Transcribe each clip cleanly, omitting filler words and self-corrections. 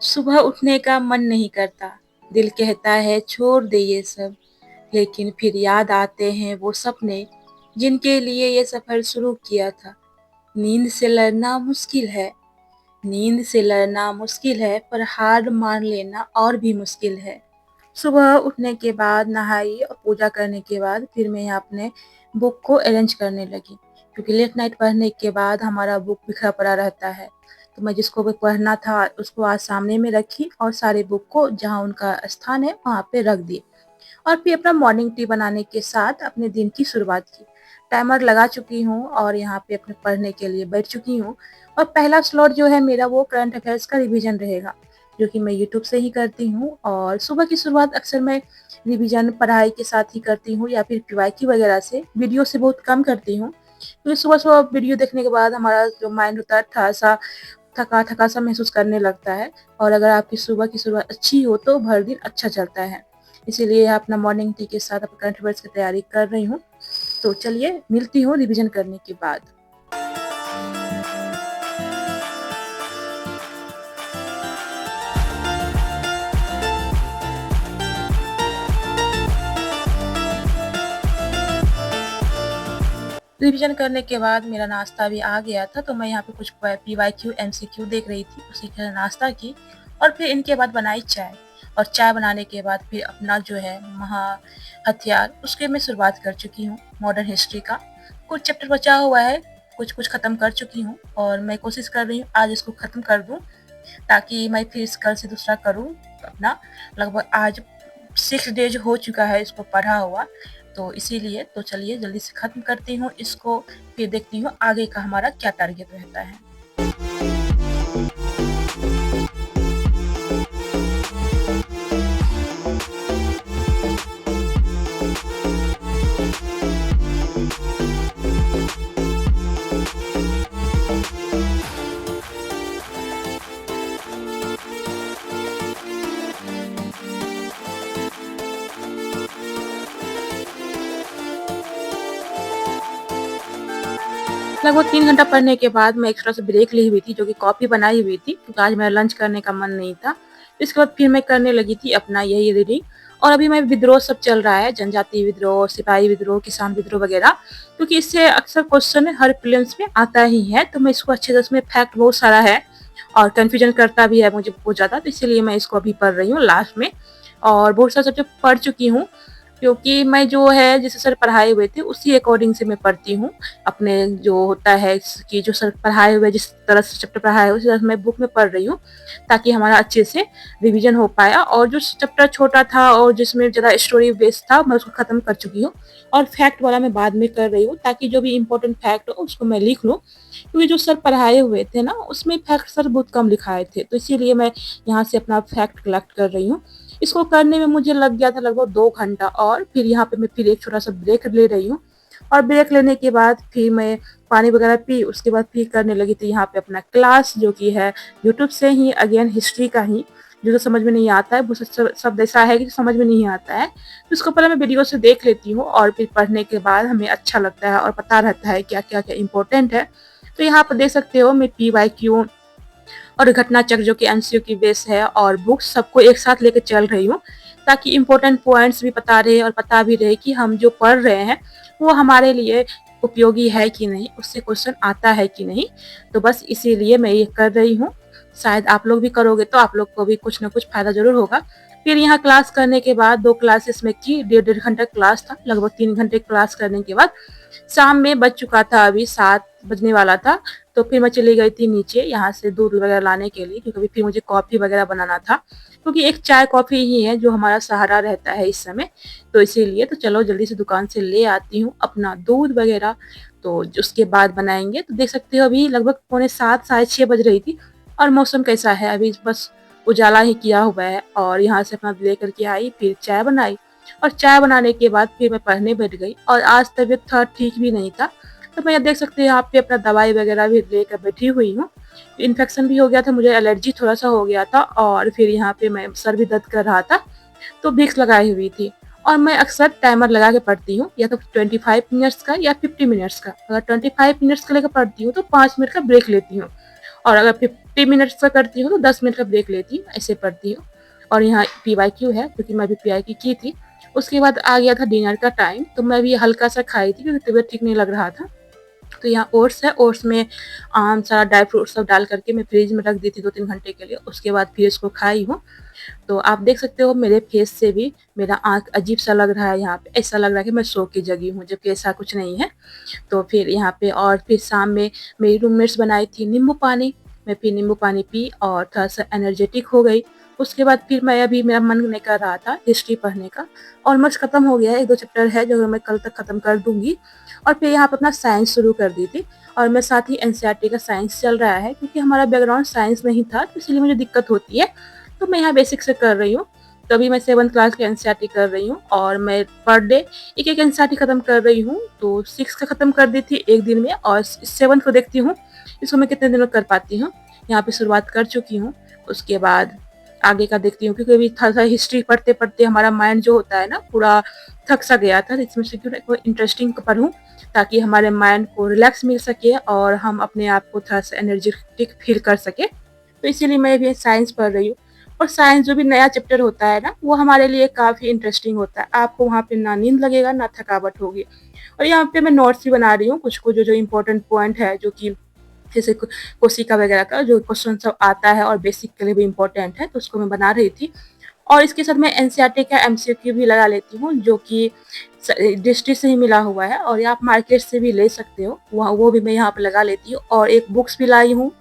सुबह उठने का मन नहीं करता, दिल कहता है छोड़ दे ये सब, लेकिन फिर याद आते हैं वो सपने जिनके लिए ये सफर शुरू किया था। नींद से लड़ना मुश्किल है, नींद से लड़ना मुश्किल है, पर हार मान लेना और भी मुश्किल है। सुबह उठने के बाद नहाई और पूजा करने के बाद फिर मैं यहाँ अपने बुक को अरेंज करने लगी, क्योंकि लेट नाइट पढ़ने के बाद हमारा बुक बिखरा पड़ा रहता है। तो मैं जिसको भी पढ़ना था उसको आज सामने में रखी और सारे बुक को जहाँ उनका स्थान है वहाँ पे रख दी, और फिर अपना मॉर्निंग टी बनाने के साथ अपने दिन की शुरुआत की। टाइमर लगा चुकी हूँ और यहाँ पे अपने पढ़ने के लिए बैठ चुकी हूँ। और पहला स्लॉट जो है मेरा वो करंट अफेयर्स का रिवीजन रहेगा, जो कि मैं यूट्यूब से ही करती हूँ। और सुबह की शुरुआत अक्सर मैं रिवीजन पढ़ाई के साथ ही करती हूँ या फिर पीवाईक्यू वगैरह से, वीडियो से बहुत कम करती हूँ, क्योंकि सुबह सुबह वीडियो देखने के बाद हमारा जो माइंड होता है थोड़ा सा थका थका सा महसूस करने लगता है। और अगर आपकी सुबह की शुरुआत अच्छी हो तो भर दिन अच्छा चलता है। इसीलिए अपना मॉर्निंग टी के साथ अपने करंट अफेयर्स की तैयारी कर रही हूँ। तो चलिए मिलती हूँ रिवीजन करने के बाद। रिवीजन करने के बाद मेरा नाश्ता भी आ गया था, तो मैं यहाँ पे कुछ पीवाईक्यू एमसीक्यू देख रही थी, उसी का नाश्ता की। और फिर इनके बाद बनाई चाय, और चाय बनाने के बाद फिर अपना जो है महा हथियार उसके मैं शुरुआत कर चुकी हूँ मॉडर्न हिस्ट्री का। कुछ चैप्टर बचा हुआ है, कुछ कुछ खत्म कर चुकी हूँ, और मैं कोशिश कर रही हूँ आज इसको खत्म कर दूँ, ताकि मैं फिर कल से दूसरा करूँ अपना। लगभग आज 6 डेज हो चुका है इसको पढ़ा हुआ, तो इसीलिए तो चलिए जल्दी से ख़त्म करती हूँ इसको, फिर देखती हूँ आगे का हमारा क्या टारगेट रहता है। लगभग 3 घंटा पढ़ने के बाद मैं एक छोटा-सा ब्रेक ली हुई थी, जो कि कॉफ़ी बनाई हुई थी, क्योंकि आज मेरा लंच करने का मन नहीं था। इसके बाद फिर मैं करने लगी थी अपना यही रीडिंग। और अभी मैं विद्रोह सब चल रहा है, जनजातीय विद्रोह, सिपाही विद्रोह, किसान विद्रोह वगैरह, क्योंकि इससे अक्सर क्वेश्चन हर प्रीलिम्स में आता ही है, तो मैं इसको अच्छे से, उसमें फैक्ट बहुत सारा है और कन्फ्यूजन करता भी है मुझे बहुत ज़्यादा, तो इसीलिए मैं इसको अभी पढ़ रही हूँ लास्ट में। और बहुत सारा सब्जेक्ट पढ़ चुकी हूँ, क्योंकि मैं जो है जिसे सर पढ़ाए हुए थे उसी अकॉर्डिंग से मैं पढ़ती हूँ। अपने जो होता है कि जो सर पढ़ाए हुए जिस तरह से चैप्टर पढ़ाए हुए उसी तरह से मैं बुक में पढ़ रही हूँ, ताकि हमारा अच्छे से रिवीजन हो पाया। और जो चैप्टर छोटा था और जिसमें ज़्यादा स्टोरी बेस्ड था मैं उसको ख़त्म कर चुकी हूँ, और फैक्ट वाला मैं बाद में कर रही हूँ, ताकि जो भी इम्पोर्टेंट फैक्ट हो उसको मैं लिख लूँ, क्योंकि जो सर पढ़ाए हुए थे ना उसमें फैक्ट सर बहुत कम लिखाए थे, तो इसीलिए मैं यहाँ से अपना फैक्ट कलेक्ट कर रही हूँ। इसको करने में मुझे लग गया था लगभग 2 घंटा, और फिर यहाँ पे मैं फिर एक छोटा-सा ब्रेक ले रही हूँ। और ब्रेक लेने के बाद फिर मैं पानी वगैरह पी, उसके बाद फिर करने लगी थी यहाँ पे अपना क्लास, जो कि है यूट्यूब से ही अगेन हिस्ट्री का ही। जो समझ में नहीं आता है वो शब्द ऐसा है कि समझ में नहीं आता है, तो उसको पहले मैं वीडियो से देख लेती हूँ, और फिर पढ़ने के बाद हमें अच्छा लगता है और पता रहता है क्या-क्या इम्पोर्टेंट है। तो यहाँ पर देख सकते हो मैं पीवाईक्यू और घटना चक्र, जो कि एमसीक्यू की बेस है, और बुक्स सबको एक साथ लेके चल रही हूँ, ताकि इम्पोर्टेंट पॉइंट्स भी पता रहे और पता भी रहे कि हम जो पढ़ रहे हैं वो हमारे लिए उपयोगी है कि नहीं, उससे क्वेश्चन आता है कि नहीं। तो बस इसीलिए मैं ये कर रही हूँ। शायद आप लोग भी करोगे तो आप लोग को भी कुछ ना कुछ फ़ायदा ज़रूर होगा। फिर यहाँ क्लास करने के बाद 2 क्लासेस में की, डेढ़ घंटा क्लास था, लगभग 3 घंटे क्लास करने के बाद शाम में बज चुका था, अभी 7 बजने वाला था। तो फिर मैं चली गई थी नीचे यहाँ से दूध वगैरह लाने के लिए, क्योंकि फिर मुझे कॉफ़ी वगैरह बनाना था, क्योंकि एक चाय कॉफ़ी ही है जो हमारा सहारा रहता है इस समय। तो इसीलिए तो चलो जल्दी से दुकान से ले आती हूँ अपना दूध वगैरह, तो उसके बाद बनाएँगे। तो देख सकते हो अभी लगभग पौने 7 साढ़े 6 बज रही थी, और मौसम कैसा है, अभी बस उजाला ही किया हुआ है। और यहाँ से अपना लेकर के आई, फिर चाय बनाई, और चाय बनाने के बाद फिर मैं पढ़ने बैठ गई। और आज तबीयत थोड़ा ठीक भी नहीं था, तो मैं देख सकते हैं यहाँ पे अपना दवाई वगैरह भी लेकर बैठी हुई हूँ। इन्फेक्शन भी हो गया था, मुझे एलर्जी थोड़ा-सा हो गया था, और फिर यहाँ पे मैं सर भी दर्द कर रहा था, तो विक्स लगाई हुई थी। और मैं अक्सर टाइमर लगा के पढ़ती हूँ, या तो 25 मिनट्स का या 50 मिनट्स का। अगर 25 मिनट्स का लेकर पढ़ती हूँ तो 5 मिनट का ब्रेक लेती हूँ, और अगर 50 मिनट्स का करती हूँ तो 10 मिनट का ब्रेक लेती हूँ, ऐसे पढ़ती हूँ। और यहाँ पीवाईक्यू है क्योंकि मैं अभी पीवाईक्यू की थी। उसके बाद आ गया था डिनर का टाइम, तो मैं भी हल्का-सा खाई थी क्योंकि तबीयत ठीक नहीं लग रहा था। तो यहाँ ओट्स है, ओट्स में आम, सारा ड्राई फ्रूट सब डाल करके मैं फ्रिज में रख दी थी 2-3 घंटे के लिए, उसके बाद फिर इसको खाई हूँ। तो आप देख सकते हो मेरे फेस से भी मेरा आँख अजीब-सा लग रहा है यहाँ पे, ऐसा लग रहा है कि मैं सो के जगी हूँ, जबकि ऐसा कुछ नहीं है। तो फिर यहाँ पे और फिर शाम में मेरी रूममेट्स बनाई थी नींबू पानी, मैं फिर नींबू पानी पी और थोड़ा-सा एनर्जेटिक हो गई। उसके बाद फिर मैं अभी मेरा मन नहीं कर रहा था हिस्ट्री पढ़ने का, ऑलमोस्ट खत्म हो गया है, 1-2 चैप्टर है जो मैं कल तक खत्म कर दूँगी। और फिर यहाँ पे अपना साइंस शुरू कर दी थी और मैं साथ ही एनसीईआरटी का साइंस चल रहा है क्योंकि हमारा बैकग्राउंड साइंस नहीं था, तो इसीलिए मुझे दिक्कत होती है। तो मैं यहाँ बेसिक से कर रही हूँ। तो अभी मैं 7th क्लास की एनसीईआरटी कर रही हूँ और मैं पर डे एक-एक एनसीईआरटी खत्म कर रही हूँ। तो 6 का खत्म कर दी थी 1 दिन में और 7th को देखती हूँ, इसको मैं कितने दिन में कर पाती हूँ। यहाँ पे शुरुआत कर चुकी हूँ, उसके बाद आगे का देखती हूँ क्योंकि अभी थोड़ा-सा हिस्ट्री पढ़ते-पढ़ते हमारा माइंड जो होता है ना पूरा थक-सा गया था। तो इसमें से क्यों ना कोई इंटरेस्टिंग पढूँ ताकि हमारे माइंड को रिलैक्स मिल सके और हम अपने आप को थोड़ा-सा एनर्जेटिक फील कर सकें। तो इसीलिए मैं भी साइंस पढ़ रही हूँ और साइंस जो भी नया चैप्टर होता है ना, वो हमारे लिए काफ़ी इंटरेस्टिंग होता है। आपको वहाँ पे ना नींद लगेगा, ना थकावट होगी। और यहाँ पे मैं नोट्स भी बना रही हूँ, कुछ को जो-जो इम्पोर्टेंट पॉइंट है, जो कि जैसे कोशिका वगैरह का जो क्वेश्चन सब आता है और बेसिक के लिए भी इम्पोर्टेंट है, तो उसको मैं बना रही थी। और इसके साथ मैं एनसीईआरटी का एमसीक्यू भी लगा लेती हूँ, जो कि दृष्टि से ही मिला हुआ है और ये आप मार्केट से भी ले सकते हो। वहाँ वो भी मैं यहाँ पे लगा लेती हूँ और एक बुक्स भी लाई हूँ,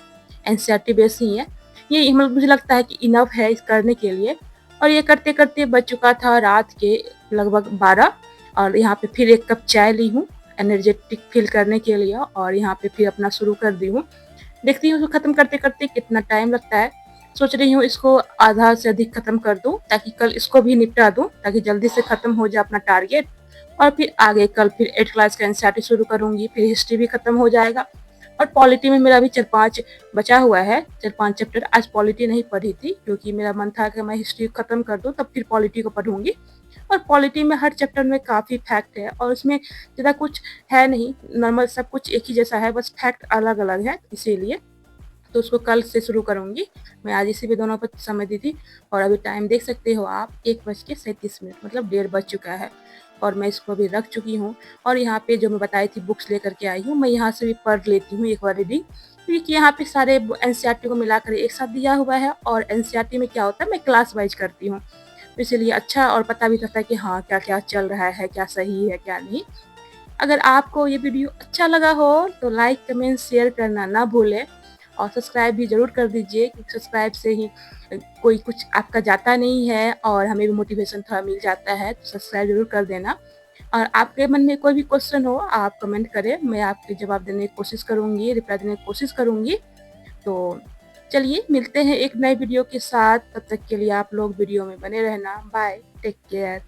एनसीईआरटी बेस ही है। ये मतलब मुझे लगता है कि इनफ है इस करने के लिए। और ये करते-करते बज चुका था रात के लगभग 12 और यहाँ पे फिर 1 कप चाय ली हूँ, एनर्जेटिक फ़ील करने के लिए और यहाँ पे फिर अपना शुरू कर दी हूँ। देखती हूँ उसको खत्म करते-करते कितना टाइम लगता है। सोच रही हूँ इसको आधा से अधिक खत्म कर दूँ ताकि कल इसको भी निपटा दूँ ताकि जल्दी से खत्म हो जाए अपना टारगेट। और फिर आगे कल फिर 8th क्लास का एनसीईआरटी शुरू करूँगी, फिर हिस्ट्री भी खत्म हो जाएगा। और पॉलिटी में मेरा अभी 4-5 बचा हुआ है, 4-5 चैप्टर। आज पॉलिटी नहीं पढ़ी थी क्योंकि मेरा मन था कि मैं हिस्ट्री खत्म कर दूँ तब फिर पॉलिटी को पढ़ूँगी। और पॉलिटी में हर चैप्टर में काफ़ी फैक्ट है और उसमें ज़्यादा कुछ है नहीं, नॉर्मल सब कुछ एक ही जैसा है, बस फैक्ट अलग-अलग है इसीलिए। तो उसको कल से शुरू करूँगी। मैं आज इसी पे दोनों पर समय दी थी और अभी टाइम देख सकते हो आप 1:37 मतलब 1:30 बज चुका है और मैं इसको अभी रख चुकी हूँ। और यहाँ पे जो मैं बताई थी बुक्स लेकर के आई हूँ, मैं यहाँ से भी पढ़ लेती हूँ एक बार रीडिंग, क्योंकि यहाँ पे सारे एनसीईआरटी को मिलाकर एक साथ दिया हुआ है और एनसीईआरटी में क्या होता है मैं क्लास वाइज करती हूँ। तो इसीलिए अच्छा और पता भी रहता है कि हाँ, क्या-क्या चल रहा है, क्या सही है, क्या नहीं। अगर आपको ये वीडियो अच्छा लगा हो तो लाइक, कमेंट, शेयर करना ना भूलें और सब्सक्राइब भी ज़रूर कर दीजिए क्योंकि सब्सक्राइब से ही कोई कुछ आपका जाता नहीं है और हमें भी मोटिवेशन थोड़ा मिल जाता है, तो सब्सक्राइब ज़रूर कर देना। और आपके मन में कोई भी क्वेश्चन हो आप कमेंट करें, मैं आपके जवाब देने की कोशिश करूँगी, रिप्लाई देने की कोशिश करूँगी। तो चलिए मिलते हैं एक नए वीडियो के साथ, तब तक के लिए आप लोग वीडियो में बने रहना। Bye, take care.